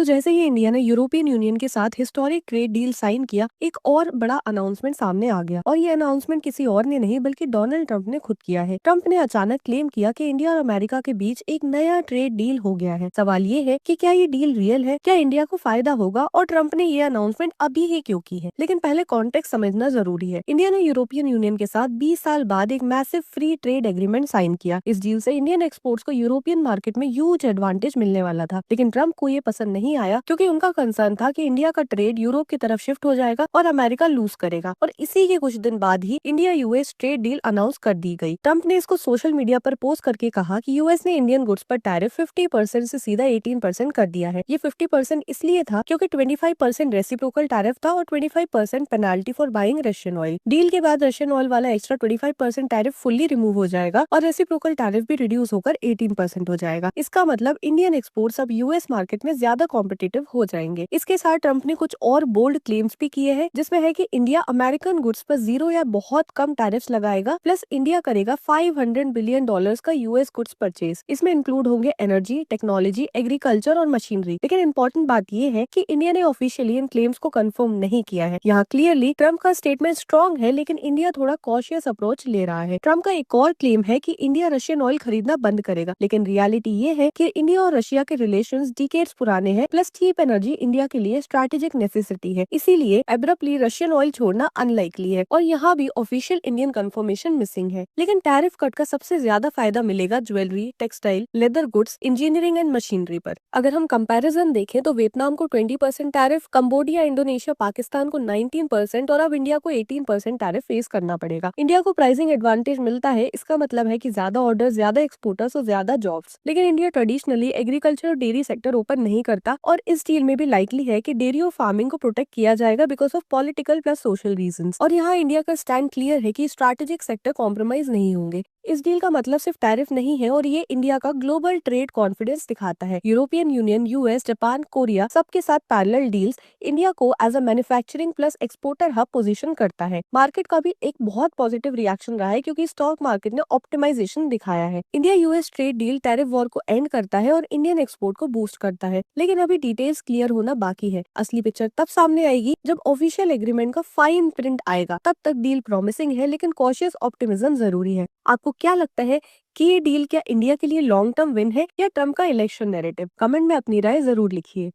जैसे ही इंडिया ने European union के साथ हिस्टोरिक ट्रेड डील साइन किया, एक और बड़ा अनाउंसमेंट सामने आ गया और ये अनाउंसमेंट किसी और ने नहीं बल्कि डोनाल्ड ट्रंप ने खुद किया है। ट्रंप ने अचानक क्लेम किया कि इंडिया और अमेरिका के बीच एक नया ट्रेड डील हो गया है। सवाल ये है कि क्या ये डील रियल है, क्या इंडिया को फायदा होगा और ट्रंप ने ये अनाउंसमेंट अभी ही क्यों की है। लेकिन पहले कॉन्टेक्स्ट समझना जरूरी है। इंडिया ने यूरोपियन यूनियन के साथ 20 साल बाद एक massive free trade agreement sign किया। इस डील से इंडियन एक्सपोर्ट्स को यूरोपियन मार्केट में ह्यूज एडवांटेज मिलने वाला था, लेकिन ट्रंप को ये पसंद नहीं आया क्योंकि उनका कंसर्न था कि इंडिया का ट्रेड यूरोप की तरफ शिफ्ट हो जाएगा और अमेरिका लूज करेगा। और इसी के कुछ दिन बाद ही India US trade deal announce कर दी गई। ट्रंप ने इसको सोशल मीडिया पर पोस्ट करके कहा कि यूएस ने इंडियन गुड्स पर टैरिफ 50% से सीधा 18% कर दिया है। ये 50% इसलिए था क्योंकि 25% रेसिप्रोकल टैरिफ था और 25% penalty for buying Russian oil. Deal के बाद रशियन ऑयल वाला एक्स्ट्रा 25% टैरिफ फुल्ली रिमूव हो जाएगा और रेसिप्रोकल टैरिफ भी रिड्यूस होकर 18% हो जाएगा। इसका मतलब इंडियन एक्सपोर्ट्स अब यूएस मार्केट में ज्यादा कॉम्पिटिटिव हो जाएंगे। इसके साथ ट्रंप ने कुछ और बोल्ड क्लेम्स भी किए हैं, जिसमें है कि इंडिया अमेरिकन गुड्स पर जीरो या बहुत कम टैरिफ्स लगाएगा, प्लस इंडिया करेगा $500 बिलियन का यूएस गुड्स परचेज। इसमें इंक्लूड होंगे एनर्जी, टेक्नोलॉजी, एग्रीकल्चर और मशीनरी। लेकिन इंपॉर्टेंट बात ये है कि इंडिया ने ऑफिशियली इन क्लेम्स को कंफर्म नहीं किया है। यहाँ क्लियरली ट्रंप का स्टेटमेंट स्ट्रॉन्ग है, लेकिन इंडिया थोड़ा कॉशियस अप्रोच ले रहा है। ट्रंप का एक और क्लेम है कि इंडिया रशियन ऑयल खरीदना बंद करेगा, लेकिन रियलिटी ये है कि इंडिया और रशिया के रिलेशंस डिकेड्स पुराने हैं, प्लस चीप एनर्जी इंडिया के लिए स्ट्रैटेजिक नेसेसिटी है। इसीलिए एब्रप्टली रशियन ऑयल छोड़ना अनलाइकली है और यहाँ भी ऑफिशियल इंडियन कंफर्मेशन मिसिंग है। लेकिन टैरिफ कट का सबसे ज्यादा फायदा मिलेगा jewellery, textile, leather goods, engineering and machinery पर। अगर हम कंपैरिजन देखें तो वियतनाम को 20% टैरिफ, कंबोडिया, इंडोनेशिया, पाकिस्तान को 19% और अब इंडिया को 18% टैरिफ फेस करना पड़ेगा। इंडिया को प्राइसिंग एडवांटेज मिलता है, इसका मतलब है कि ज्यादा ऑर्डर, ज्यादा एक्सपोर्टर्स और ज्यादा जॉब्स। लेकिन इंडिया ट्रेडिशनली एग्रीकल्चर और डेयरी सेक्टर ओपन नहीं करता और इस डील में भी लाइकली है कि डेयरी और फार्मिंग को प्रोटेक्ट किया जाएगा because of political plus social reasons. और यहाँ इंडिया का स्टैंड क्लियर है कि स्ट्रैटेजिक सेक्टर कॉम्प्रोमाइज नहीं होंगे। इस डील का मतलब सिर्फ टैरिफ नहीं है और ये इंडिया का ग्लोबल ट्रेड कॉन्फिडेंस दिखाता है। European Union, US, Japan, Korea सबके साथ पैरेलल डील्स इंडिया को as a manufacturing plus exporter hub position करता है। मार्केट का भी एक बहुत पॉजिटिव रिएक्शन रहा है क्योंकि स्टॉक मार्केट ने ऑप्टिमाइजेशन दिखाया है। India US trade deal tariff war को एंड करता है और इंडियन एक्सपोर्ट को बूस्ट करता है। लेकिन अभी डिटेल्स क्लियर होना बाकी है। असली पिक्चर तब सामने आएगी जब ऑफिशियल एग्रीमेंट का फाइन प्रिंट आएगा। तब तक डील प्रॉमिसिंग है, लेकिन कॉशियस ऑप्टिमिज्म जरूरी है। आपको क्या लगता है कि ये डील क्या इंडिया के लिए लॉन्ग टर्म विन है या ट्रम्प का इलेक्शन नैरेटिव? कमेंट में अपनी राय जरूर लिखिए।